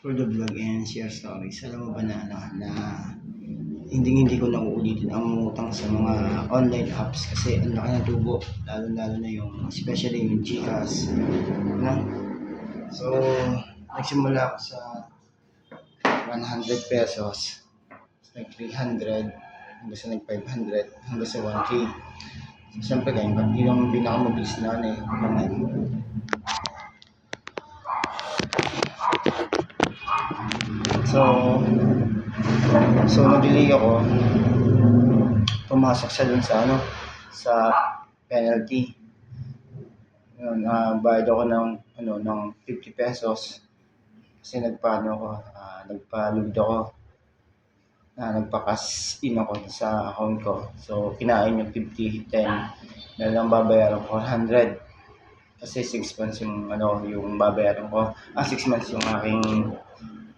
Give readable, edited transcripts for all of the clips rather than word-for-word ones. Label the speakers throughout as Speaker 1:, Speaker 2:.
Speaker 1: For the vlog and share stories, alam mo ba na hindi ko na uulitin ang utang sa mga online apps kasi ang laki ng tubo, lalo na yung especially yung GCash, no? So, nagsimula ako sa 100 pesos, nag 300, hanggang sa nag 500, hanggang sa 1K. So, siyempre ganyan, yung pinakamabilis na naman. So nag-delay ako, pumasok siya dun sa sa penalty. Yun, bayad ako ng 50 pesos kasi nagpa-load ako, nagpa-cash in ako sa account ko. So kinain yung 50, then meron lang babayaran ko 100 kasi 6 months yung babayaran ko. 6 months yung aking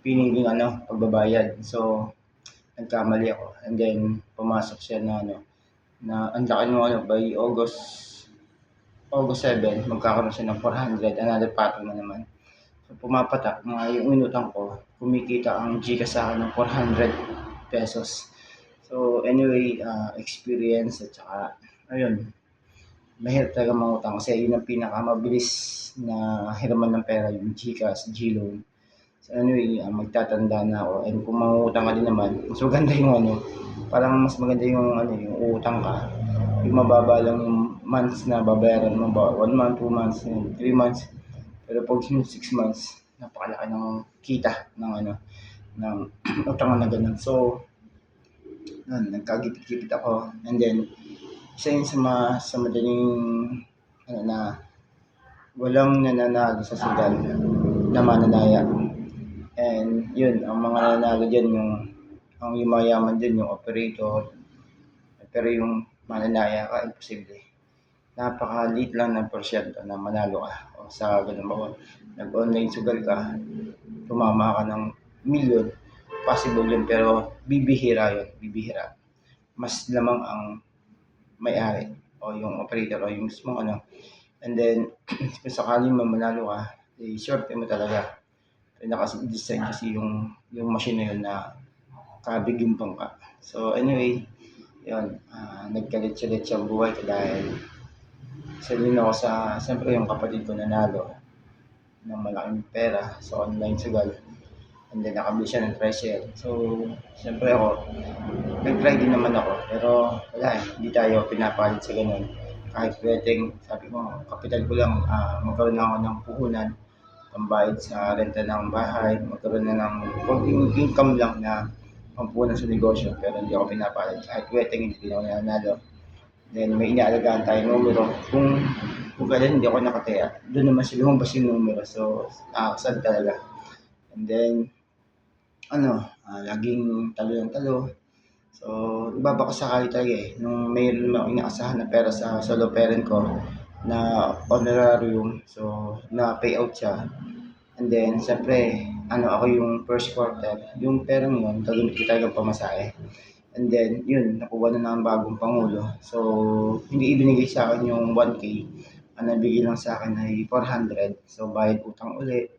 Speaker 1: piniling pagbabayad. So nagkamali ako, and then pumasok siya na ang laki by August 7 magkakaroon siya ng 400, another patong na naman. So pumapatak yung inutang ko, kumikita ang GCash sa akin ng 400 pesos. So anyway, experience at saka ayun, mahirap talaga mangutang kasi yun ang pinakamabilis na hiraman ng pera, yung GCash, GLoan. So anyway, magtatanda na ako, and kung mangungutang ka din naman, mas maganda yung parang mas maganda yung yung utang ka, yung mababa lang yung months na babayaran mo ba, 1 month, 2 months, 3 months. Pero pag yung 6 months, napakalaki ng kita ng utang na ganun. So nagkagipit-gipit ako, and then isa yun sa madaling na walang nananalo sa sugal na mananaya. And yun, ang mga nanalo dyan, ang yumayaman dyan, yung operator. Pero yung mananaya ka, imposible. Napakaliit lang ng porsyento na manalo ka. O sa ganun ba, nag-online sugal ka, tumama ka ng million, possible yun, pero bibihira yun, bibihira. Mas lamang ang may-ari o yung operator o yung mismo And then, kung sakaling manalo ka, short mo talaga. Naka-design kasi yung machine na yun na kabigimpang ka. So anyway, yun, nagkalit-salit siyang buhay ko dahil salin ako siyempre yung kapatid ko nanalo ng malaking pera sa online sugal, and then nakabili siya ng treasure. So siyempre ako, nag-try din naman ako, pero wala hindi tayo pinapalit sa ganun. Kahit pwedeng, sabi ko, kapital ko lang, magkaroon ako ng puhunan, pambayad sa renta ng bahay, magkaroon na ng konting income lang na pampunan sa negosyo, pero hindi ako pinapalag. Kahit weteng hindi ako nanalo. Then may inaalagaan tayong numero. Kung kailan hindi ako nakataya, doon naman sila lumabas yung numero. So nakakasad talaga. And then laging talo ng talo. So iba baka sakali talaga nung mayroon akong inaasahan na pera sa solo parent ko na honorarium, so na payout siya. And then, siyempre, ako yung first quarter, yung perang yun, gagamit ko talagang pamasahe. And then, yun, nakuha na ng bagong Pangulo. So, hindi ibinigay sa akin yung 1K. Ang nabigay lang sa akin ay 400. So, bayad utang uli.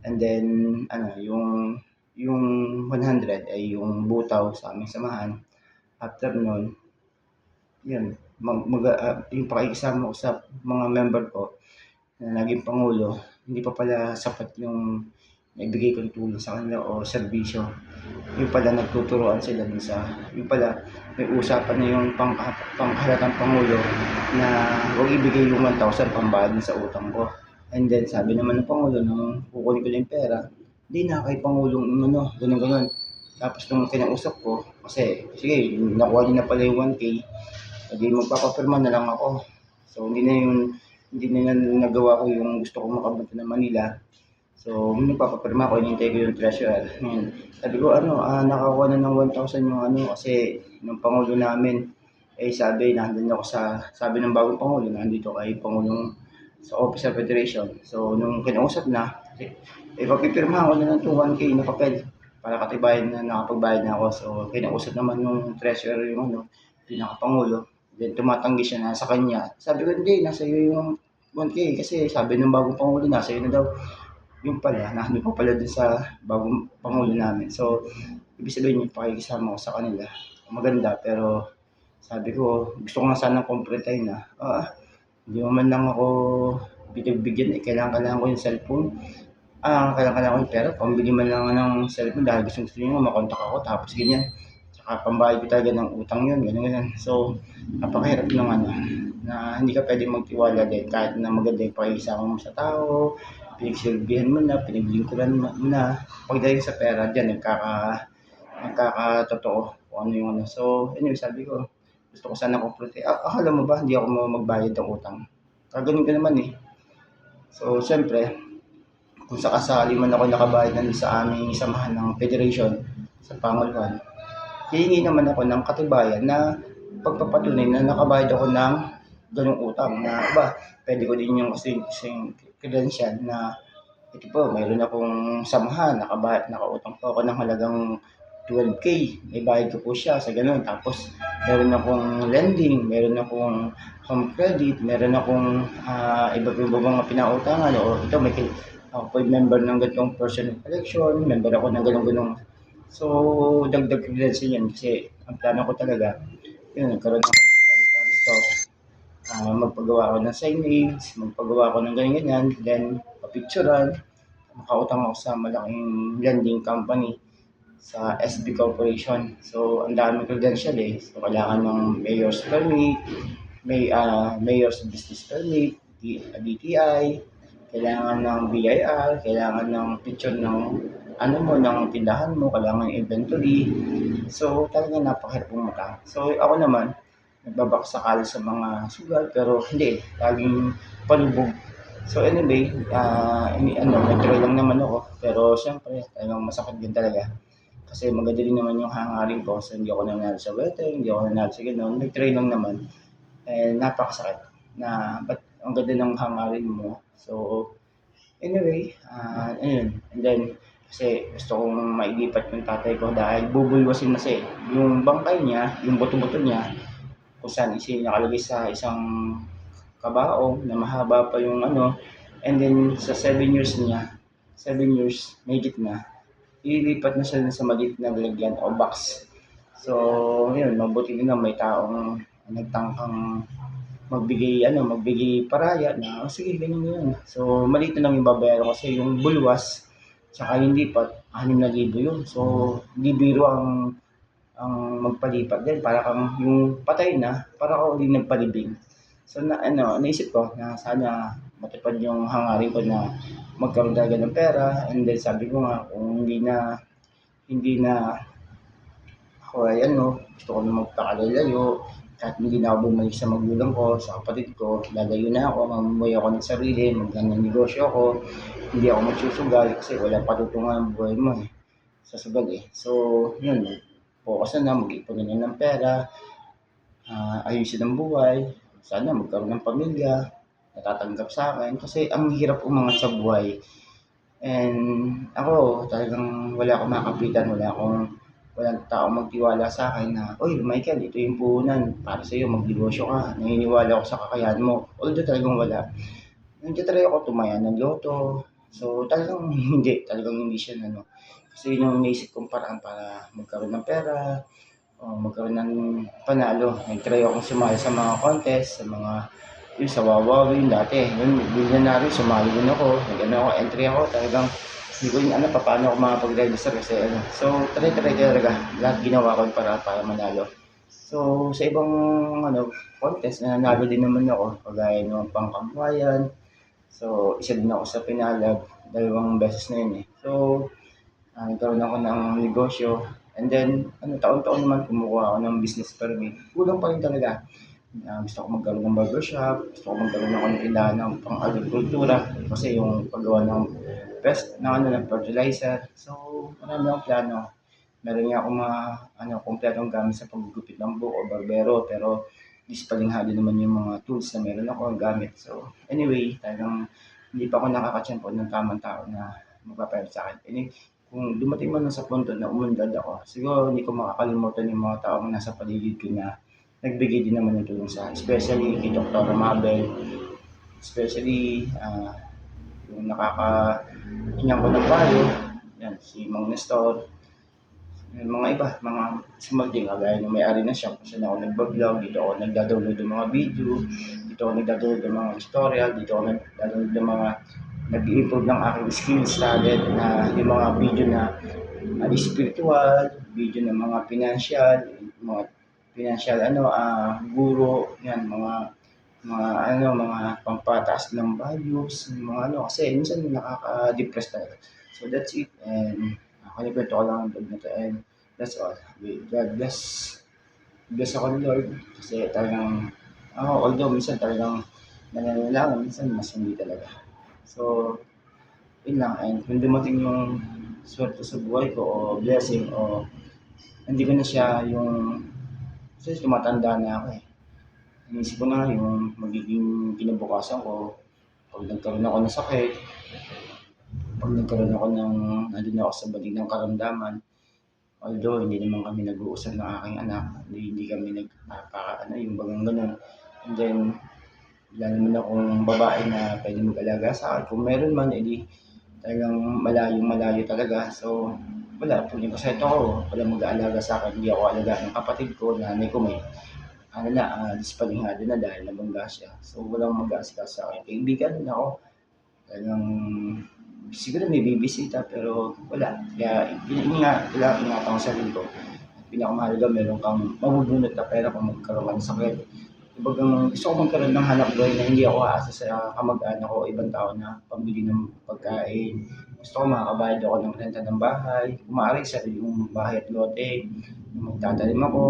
Speaker 1: And then, yung 100 ay yung butaw sa aming samahan. After nun, yun, yung pakikisama ko sa mga member ko na naging Pangulo, hindi pa pala sapat yung naibigay kong tulong sa kanila o serbisyo. Yung pala nagtuturoan sila yung pala may usapan na yung panghalatang Pangulo na huwag ibigay yung 1,000 pambayad sa utang ko. And then sabi naman ng Pangulo, nung kukunin ko lang yung pera, hindi na kay Pangulong ganun. Tapos nung kinausap ko, kasi sige, nakuha niyo na pala yung 1K, hindi magpapapirma na lang ako. So hindi na nagawa ko yung gusto kong makapunta ng Manila. So, nagpapapirma ako, hinihintay ko yung treasurer. Sabi ko, nakakuha na ng 1,000 yung kasi ng Pangulo namin. Sabi, nandun ako sabi ng bagong Pangulo, nandito kay Pangulong sa Office of Federation. So, nung kinausap na, papipirma ako na ng 1K na papel para katibayan na nakapagbayad na ako. So, kinausap naman yung treasurer yung pinaka-Pangulo. Then tumatanggi siya na sa kanya. Sabi ko, hindi, nasa iyo yung 1K kasi sabi ng bagong Pangulo, nasa iyo na daw. Yung pala, nandun pa pala dun sa bagong pangulo namin. So, ibig sabihin yung pakikisama ko sa kanila, maganda. Pero sabi ko, gusto ko nga sanang kumpretay na, hindi mo man lang ako bigyan, kailangan ko yung cellphone. Kailangan ko yung pera, pambili man lang ng cellphone dahil gusto niyo makontak ako tapos ganyan. Tsaka pambayad ko talaga ng utang yun, ganyan, ganyan. So, napakahirap ng ano, na hindi ka pwedeng magtiwala din kahit na maganda yung pakikisama mo sa tao, pinagsilbihan mo na, pinaglingkuran mo na. Pagdating sa pera, dyan nagkakatotoo kung ano yung ano. So, anyway, sabi ko, gusto ko sana kumpleto. Akala mo ba hindi ako magbayad ng utang? Kaganon ka naman eh. So, siyempre, kung sakasali man ako nakabayad na sa aming samahan ng federation sa panguluhan, hihingi naman ako ng katibayan na pagpapatunay na nakabayad ako ng ganung utang na pwede ko din yung kasing credential na ito po, mayroon akong samahan, nakautang po ako ng halagang 12K, may bayad ko po siya sa ganun. Tapos, meron akong lending, meron akong home credit, meron akong iba mga pinautangan. O ito, ako po yung member ng ganitong personal collection, member ako ng ganun-ganun. So, dagdag credential yan kasi ang plano ko talaga, yun, nagkaroon ako ng sari-sari stock, magpagawa ako ng signage, magpagawa ako ng ganyan-ganyan, then papicturan, makautang ako sa malaking lending company sa SB Corporation. So, ang daming credential eh. So, kailangan ng mayor's permit, mayor's business permit, DTI, kailangan ng BIR, kailangan ng picture ng ano mo, ng tindahan mo, kailangan ng inventory. So, talagang napakahirap umutang. So, ako naman, nagbabakasakali sa mga sugal, pero hindi, laging palubog. So anyway, nag-try lang naman ako, pero siyempre, talagang masakit din talaga. Kasi maganda din naman yung hangarin ko, so hindi ako nanalo sa wedding, hindi ako nanalo sa gano'n, nag-try lang naman. Napakasakit na ba't ang ganda ng hangarin mo. So anyway, ayun, and then kasi gusto kong mailipat yung tatay ko dahil bubulwasin na siya eh. Yung bangkay niya, yung buto-buto niya, kung saan nakalagay sa isang kabaong na mahaba pa yung ano, and then sa 7 years niya, 7 years, mahigit na, ililipat na siya sa maliit na lalagyan o box. So, yun, mabuti din na may taong nagtangkang magbigay paraya na, sige, ganyan yun. So, maliit na lang yung babayaran kasi yung bulwas, tsaka yung lipat, 6,000 yun. So, di biro ang magpalipat din, para kang yung patay na, para ka uli nagpalibing. So naisip ko na sana matupad yung hangarin ko na magkaroon talaga ng pera, and then sabi ko nga kung hindi na ako ay gusto ko na magpakalayo, kahit hindi na ako bumalik sa magulang ko, sa kapatid ko, lalayo na ako, mamumuhay ako ng sarili, magandang negosyo ako, hindi ako magsusugal kasi wala patutungan ang buhay mo eh, sa sugal eh. So, yun, focus na mag-ipon na ng pera, ayusin ang buhay, sana magkaroon ng pamilya, natatanggap sa akin kasi ang hirap umangat sa buhay. And ako talagang wala akong makapitan, walang tao magtiwala sa akin na, "Uy, Michael, ito yung puhunan para sa'yo, magnegosyo ka." Naniniwala ako sa kakayahan mo. Although talagang wala. Nagta-try ako tumaya ng loto. So talagang talagang hindi siya kasi yun yung iniisip kong paraan para magkaroon ng pera, magkaroon ng panalo. Nag-try akong sumali sa mga contest, sa Wawawi dati. Yun, Billionaire, sumali din ako. Entry ako. Talagang hindi ko yun paano ako makapag-register kasi So, try talaga. Lahat ginawa ko para manalo. So, sa ibang contest, nanalo din naman ako. Kagaya ng pangkabuhayan. So, isa din ako sa pinalag. 2 beses na yun eh. So, nagkaroon ako ng negosyo. And then, taon-taon naman kumukuha ako ng business permit. Kulang pa rin talaga. Gusto ko magkaroon ng barbershop, gusto ko magkaroon ng tindahan ng pang-agrikultura kasi yung paggawa ng ng fertilizer. So, marami akong plano. Meron nga akong mga kompletong gamit sa paggugupit ng buhok o barbero, pero dispalinghado naman yung mga tools na meron ako ang gamit. So, anyway, talagang hindi pa ako nakakatiyempo ng tamang tao na magpapayag sa akin. Kung dumating man sa punto na umunlad ako, siguro hindi ko makakalimutan yung mga taong nasa paligid ko na nagbigay din naman ng tulong sa especially kay Dr. Mabel, especially yung nakaka-inyang ko ng payo, yan, si Mang Nestor, yung mga iba, mga small din, kagaya ng may-ari na siya, kung saan ako nagbablog, dito ako nagda-download ng mga video, dito ako nagda-download ng mga tutorial, dito ako nagda-download ng mga nag-i-improve ng aking skills talent na yung mga video na spiritual, video ng mga financial guro, yan, mga pampataas ng values, mga kasi minsan nakaka-depress talaga. So that's it, and kinikwento ko lang ang vlog na to, and that's all. God bless. Bless ako ni Lord kasi talagang ako, although minsan talagang nananalangin, minsan mas hindi talaga. So, yun lang, and kung dumating yung swerte sa buhay ko o blessing o hindi ko na siya yung kasi tumatanda na ako eh. Inisip ko na yung magiging kinabukasan ko pag nagkaroon ako ng sakit, pag nagkaroon ako ng nandun ako sa balig ng karamdaman. Although hindi naman kami nag-uusap ng aking anak, hindi kami yung bagang ganun. And then, wala naman akong babae na pwede mag-alaga sa akin. Kung meron man, edi talagang malayo talaga. So, wala. Pag nagkasayto ako, wala mag-aalaga sa akin. Hindi ako alaga ng kapatid ko, nanay ko may dispalingado na dahil nabangga siya. So, walang mag-aasikaso sa akin. Kaibigan din ako. Talagang siguro may bibisita pero wala. Kaya ingatan ko sa sarili ko. Pinakamahalaga meron kang mabubunot na pera kung magkaroon ka ng sakit. Kumbagang gusto ko magkaroon ng hanap buhay na hindi ako aasa sa kamag-anak ko o ibang tao na pambili ng pagkain. Gusto ko makakabayad ako ng renta ng bahay, kung maaari sarili kong bahay at lote, magtatanim ako,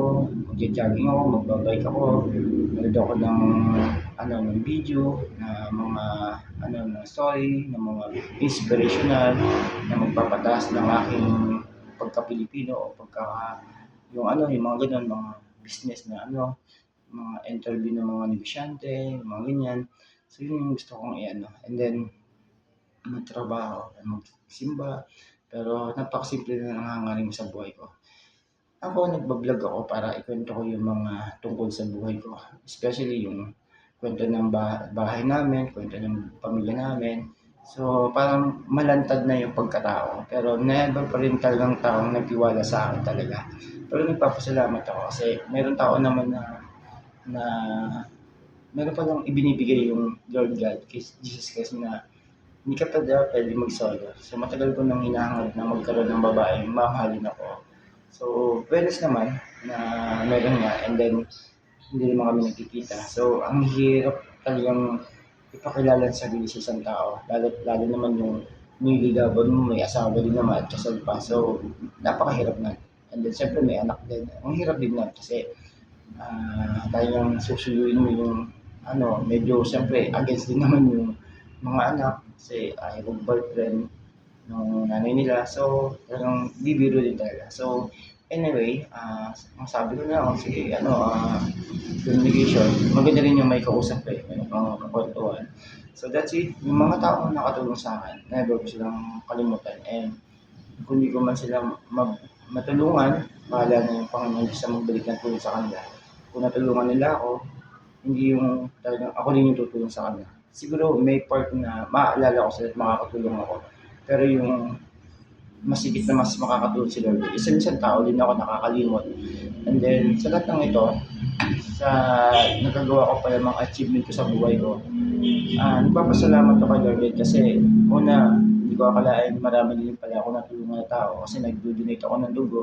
Speaker 1: magja-jogging ako, magbabike ako, manood ako ng video na mga na story, ng mga inspirational na magpapataas ng aking pagka-Pilipino o yung mga ganun, mga business na mga interview ng mga negosyante, mga ganyan. So yun yung gusto kong and then magtrabaho, magsimba, pero napakasimple na nangangaling sa buhay ko. Ako, nagbablog ako para ikwento ko yung mga tungkol sa buhay ko. Especially yung kwento ng bahay namin, kwento ng pamilya namin. So, parang malantad na yung pagkatao. Pero never pa rin talagang taong nagtiwala sa akin talaga. Pero nagpapasalamat ako kasi meron tao naman na meron pa lang ibinibigay yung Lord God, Jesus Christ na hindi ka pa daw pwede mag-solo. So matagal ko nang hinahangat na magkaroon ng babae, mamahalin ako. So, wellness naman na meron nga, and then hindi naman kami nagkikita. So, ang hirap talagang ipakilala ang sarili sa isang tao. Lalo naman yung niligawan mo, may asawa din naman at kasal pa. So, napakahirap na. And then, syempre may anak din. Ang hirap din na kasi talagang susuyuin mo yung medyo syempre against din naman yung mga anak kasi ayaw boyfriend ng nanay nila. So, talagang bibiro din talaga. So, anyway, ang sabi ko na sige, communication. Maganda rin yung may kausap eh, may kakwentuhan. So, that's it. Yung mga tao na nakatulong sa akin, never ko silang kalimutan. And kung hindi ko man sila matulungan, bahala na yung Panginoon Diyos na magbalik ng tulong sa kanila. Kung natulungan nila ako, hindi yung talagang ako din yung tutulong sa kanila. Siguro may part na maaalala ko sila at makakatulong ako. Pero yung masigit na mas makakatulong si Lord. Isa-isang tao din ako nakakalimot. And then, sa lahat ng ito, sa nagagawa ko pa yung mga achievement ko sa buhay ko, nagpapasalamat ako kay Lord kasi una, hindi ko akalain marami din pala ako natulungan na tao kasi nag-donate ako ng dugo.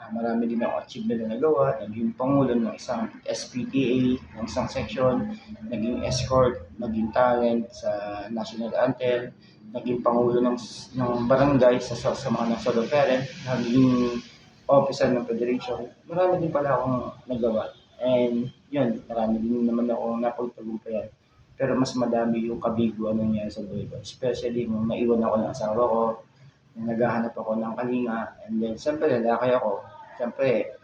Speaker 1: Marami din ako achievement na nagawa, naging pangulo ng isang SPTA, ng isang section, naging escort, naging talent sa national anthem, naging pangulo ng barangay sa mga solo parent, naging officer ng federation. Marami din pala akong nagawa. And yun, marami din naman akong napagtagumpayan. Pero mas madami yung kabiguan nangyari sa buhay ko. Especially nung naiwan ako ng asawa ko, naghahanap ako ng kalinga, and then siyempre lalaki ako. Siyempre,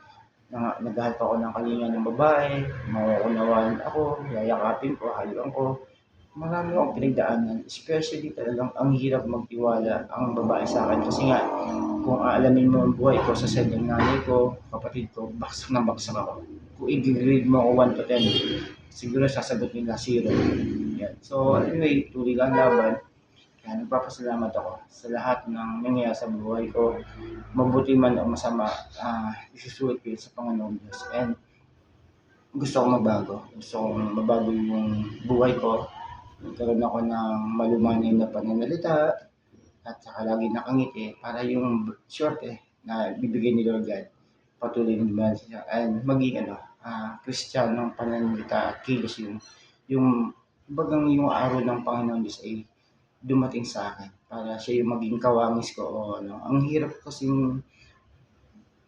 Speaker 1: naghahanap ako ng kalinga ng babae, mauunawaan ako, yayakapin ko, hayuan ko. Marami akong pinagdaanan, especially talagang ang hirap magtiwala ang babae sa akin. Kasi nga, kung aalamin mo ang buhay ko sa side ng nanay ko, kapatid ko, baksak na baksak ako. Kung i-grade mo ako 1 to 10, siguro sasagot nila 0. Yan. So anyway, tuloy lang laban. Kaya nagpapasalamat ako sa lahat ng nangyayari sa buhay ko, mabuti man o masama, isusulit ko yun sa Panginoong Diyos. And gusto kong mabago. Gusto kong mabago yung buhay ko. Nagkaroon ako ng malumanay na pananalita at saka lagi nakangiti para yung swerte na bibigay ni Lord God patuloy na dumaan siya and maging Kristiyanong pananalita at kilos yung bagang yung araw ng Panginoon Diyos ay dumating sa akin para siya yung maging kawangis ko o ano. Ang hirap kasing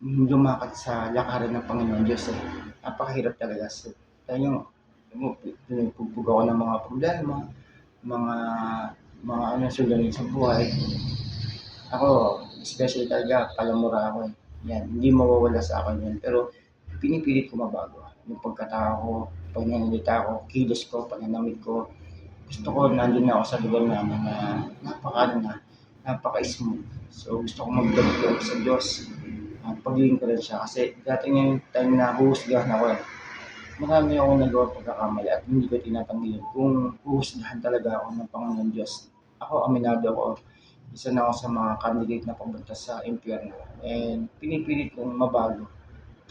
Speaker 1: lumakad sa lakaran ng Panginoon Diyos eh. Napakahirap talaga. So, yung pinagpupug ako ng mga problema, mga suliranin sa buhay. Ako, especially talaga, palamura ako eh. Yan, hindi mawawala sa akin yun. Pero pinipilit ko mabago. Yung pagkatao ko, pananalita ko, kilos ko, pananamit ko. Gusto ko nandun na ako sa lugar namin na napaka-smooth. So gusto ko magdamag sa Diyos. Pagiging ko rin siya kasi dati nga yung time na huhusgahan ako eh. Marami akong nagawa pagkakamali at hindi ko tinatanggi yun. Kung huhusgahan talaga ako ng Panginoon Diyos, ako aminado ako, isa na ako sa mga candidate na papunta sa impyerno. And pinipilit kong mabago.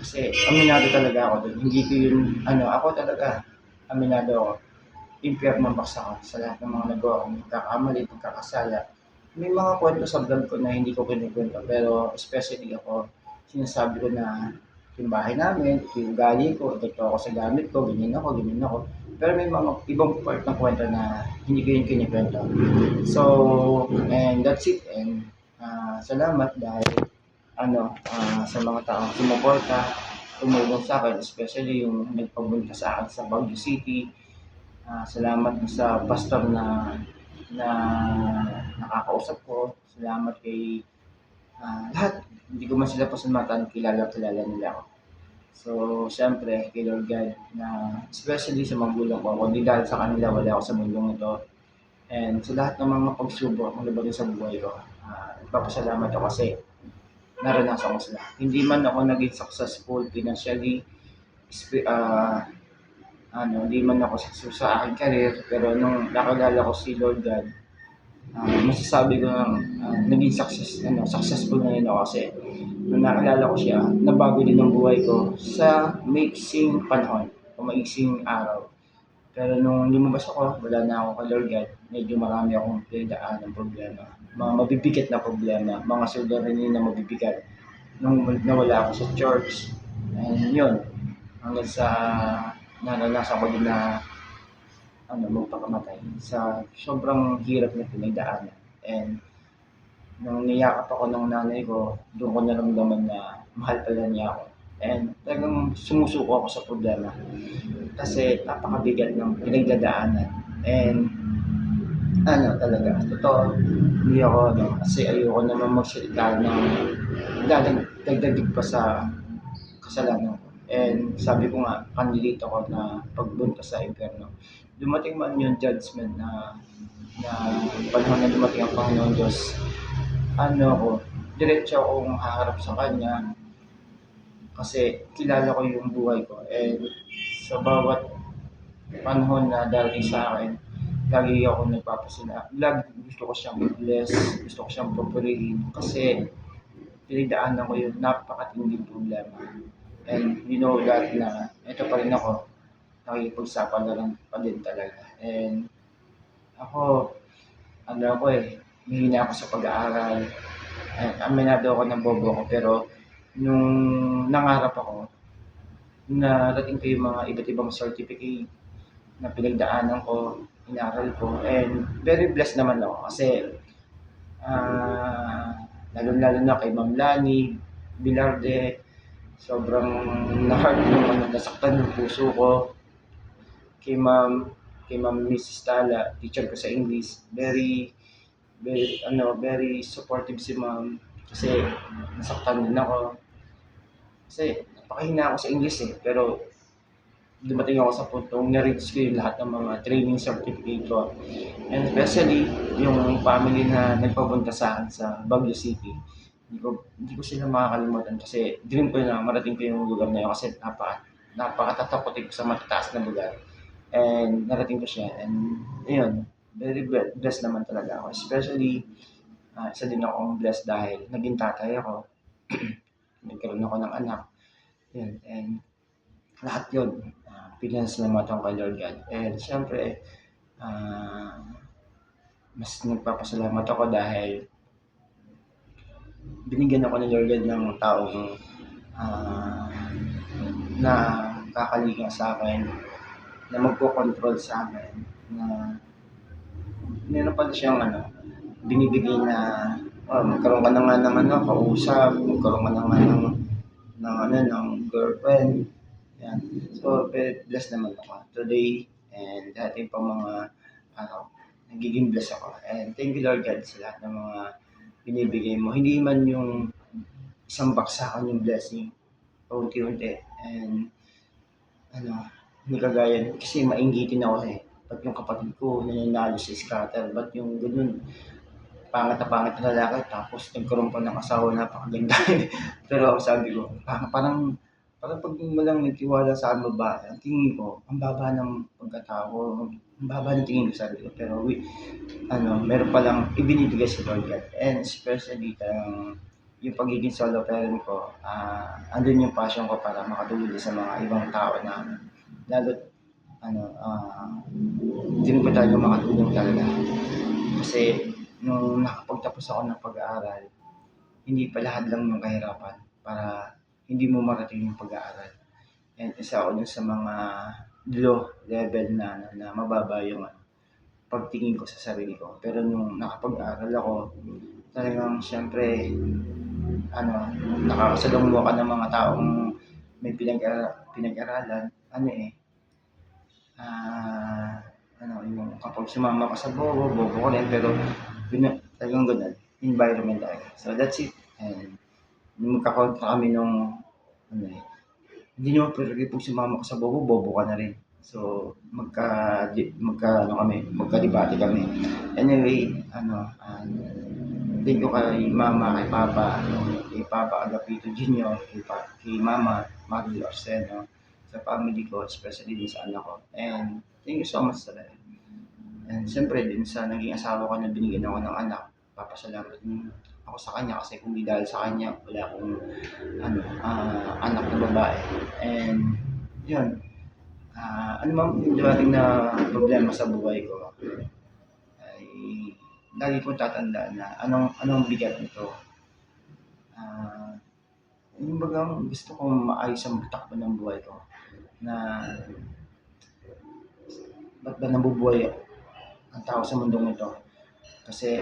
Speaker 1: Kasi aminado talaga ako doon. Hindi ko yun, ako talaga, aminado ako. Impyerno ang baksa ko sa lahat ng mga nagawa kong pagkakamali, pagkakasala. May mga kwento sa vlog ko na hindi ko kinikwento, pero especially ako, sinasabi ko na yung bahay namin, ito yung ugali ko, ito ako sa gamit ko, ganyan ako. Pero may mga ibang part ng kwento na hindi ko yung kinikwento. So, and that's it. And salamat dahil sa mga taong sumuporta, tumulong sa akin, especially yung nagpabunta sa akin sa Baguio City. Salamat sa pastor na nakakausap ko. Salamat kay lahat. Hindi ko man sila pasalamatan, kilala nila ako. So, siyempre, kay Lord God na especially sa magulang ko, kundi dahil sa kanila wala ako sa mundong ito. And sa lahat ng mga pagsubok ang labanin sa buhay ko, nagpapasalamat ako kasi naranasan ko sila. Hindi man ako naging successful financially, hindi man ako successful sa aking career, pero nung nakilala ko si Lord God, masasabi ko naging successful na rin ako kasi nung nakilala ko siya, nabago din ang buhay ko sa maiksing panahon o maiksing araw. Pero nung lumabas ako, wala na ako kay Lord God, medyo marami akong pinagdaan ng problema. Mga mabibigat na problema, mga suliranin na mabibigat. Nung nawala ako sa church, and yun, hanggang sa naranasan ko din na magpakamatay sa sobrang hirap na pinagdaanan. And nung niyakap ako ng nanay ko, doon ko naramdaman na mahal pala niya ako. And talagang sumusuko ako sa problema kasi napakabigat ng pinagdadaanan. And talaga, totoo, hindi ako, kasi ayoko naman magsalita ng dagdag pa sa kasalanan ko. And sabi ko nga, candidate ako na pagbunta sa impyerno. Dumating man yung judgment na panahon na dumating ang Panginoon Diyos, diretso akong haharap sa Kanya kasi kilala ko yung buhay ko. And sa bawat panahon na darating sa akin, lagi ako gusto ko siyang i-bless, gusto ko siyang pupurihin kasi pinagdaanan ko yung napakatinding problema. And you know that na ito pa rin ako, nakikipagsapal na lang pa din talaga. And ako, mahina ako sa pag-aaral. Aminado ako ng bobo ako, pero nung nangarap ako, narating ko yung mga iba't ibang certificate na pinagdaanan ko, inaral ko, and very blessed naman ako kasi lalo na kay Ma'am Lani Bilarde, sobrang na-hurt yung nasaktan yung puso ko. Kay Ma'am Mrs. Tala, teacher ko sa English, very supportive si Ma'am kasi nasaktan din ako. Kasi napakahina ako sa English pero dumating ako sa puntong na-reach ko yung lahat ng mga training certificate ko. And especially yung family na nagpapunta sa akin sa Baguio City. Hindi ko sila makakalimutan kasi dream ko na marating ko yung lugar na yun kasi napakatatakotin ko sa matataas na lugar. And narating ko siya. And ayun, very blessed naman talaga ako. Especially, isa din akong blessed dahil naging tatay ako, nagkaroon ako ng anak, yun, and lahat yun, pinasalamat ko kay Lord God. And siyempre, ah, mas nagpapasalamat ako dahil binigyan ako ni Lord God ng taong ah, na kakalinga sa akin, na magko-control sa akin, na meron pala siyang binibigay na magkaroon ka na nga ng kausap, magkaroon ka na nga ng girlfriend. Yan. So, very blessed naman ako today and dati pa mga araw. Nagiging blessed ako. And thank you Lord God sa lahat ng mga binibigay mo. Hindi man yung isang baksakan yung blessing, paunti-unti. And hindi kagaya, kasi mainggitin ako ba't yung kapatid ko nananalo sa scatter, ba't yung ganun, pangit na pangit na lalaki, tapos nagkaroon pa ng asawa na napakaganda. Pero sabi ko, parang pag mo lang nagtiwala sa babae, ang tingin ko, ang baba ng pagkatao, ang baba ng tingin ko sabi ko. Pero meron palang ibinibigay si Lord God. And especially yung pagiging solo parent ko, andun yung passion ko para makatulong sa mga ibang tao na lalo hindi ko talaga makatulong talaga. Kasi nung nakapagtapos ako ng pag-aaral, hindi pa lahat lang yung kahirapan para hindi mo marating yung pag-aaral. And isa ako dun sa mga low level na mababa yung pagtingin ko sa sarili ko. Pero nung nakapag-aaral ako, talagang siyempre, nakakasalungo ka ng mga taong may pinag-aralan, yung kapag sumama ka sa bobo ko rin, pero talagang ganun, environment talaga. So that's it. And magkakontra kami nung, hindi nyo pero pag sumama ka sa bobo ka na rin. So, magkadebate kami. Anyway, thank you kay Mama, kay Papa Agapito Jr., kay Mama Maril Orseno, sa family ko, especially din sa anak ko. And thank you so much sa lahat. And siyempre din sa naging asawa ko na binigyan ako ng anak, papasalamat din ako sa kanya kasi kung di dahil sa kanya, wala akong anak na babae. And yun, ano man yung dumating na problema sa buhay ko, ay lagi kong tatandaan na anong bigat nito. Yung bagang gusto kong maayos ang takbo ng buhay ko, na ba't ba nabubuhay ang tao sa mundong ito. Kasi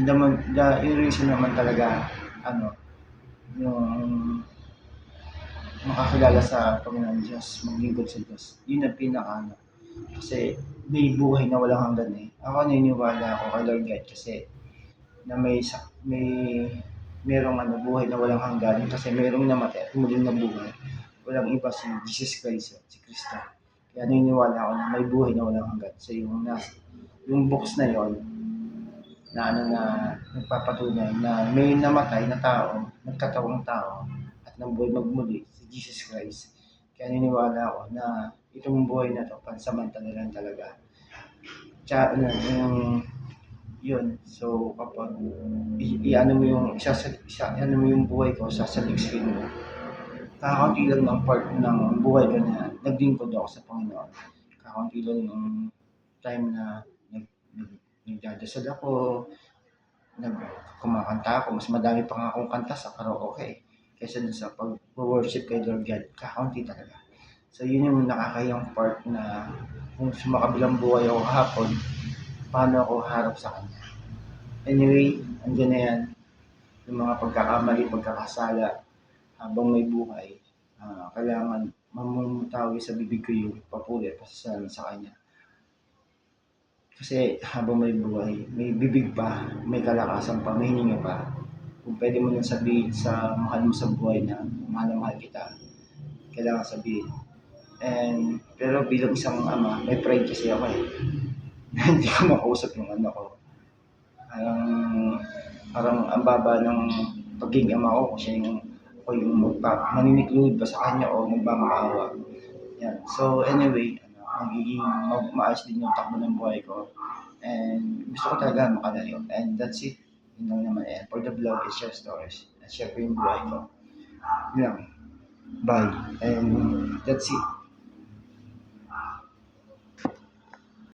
Speaker 1: yung reason naman talaga, yung makakilala sa Panginoon Diyos, maglingkod sa Diyos. Yun ang pinaka kasi may buhay na walang hanggan Ako naniniwala ako kay Lord God kasi na merong buhay na walang hanggan kasi merong namatay at muling nabuhay. Walang iba si Jesus Christ, si Kristo. Kaya naniniwala ako na may buhay na walang hanggan. So yung books na yon na nagpapatunay na may namatay na tao, nagkatawang tao at nabuhay magmuli si Jesus Christ. Kaya naniniwala ako na itong buhay na to pansamantala lang talaga. Tsaka yun. So kapag mo yung buhay ko sa screen mo, kakaunti lang ng part ng buhay ko na naglingkod ako sa Panginoon. Kakaunti lang ng time na nagdadasal ako, kumakanta ako, mas madami pa nga akong kanta sa karaoke kaysa dun sa pag-worship kay Lord God. Kakaunti talaga. So yun yung nakakayang part na kung sumakabilang buhay ako hapon, paano ako harap sa Kanya. Anyway, andyan na yan. Yung mga pagkakamali, pagkakasala, habang may buhay, kailangan mamumutawi sa bibig ko yung papuri at pasasalamat sa Kanya. Kasi habang may buhay, may bibig pa, may kalakasan pa, may hininga pa. Kung pwede mo lang sabihin sa mahal mo sa buhay na mahal na mahal kita, kailangan sabihin. Pero bilang isang ama, may pride kasi ako hindi ko makausap yung anak ko. Parang ang baba ng pagiging ama ko kasi ako yung maniniklod ba sa kanya o magmamakaawa. Yan. So anyway, magiging maayos din yung takbo ng buhay ko. And gusto ko talaga makalayo. And that's it. Yun lang naman. And for the vlog, it's just stories. At syempre yung buhay ko. Yun lang. Bye. And that's it.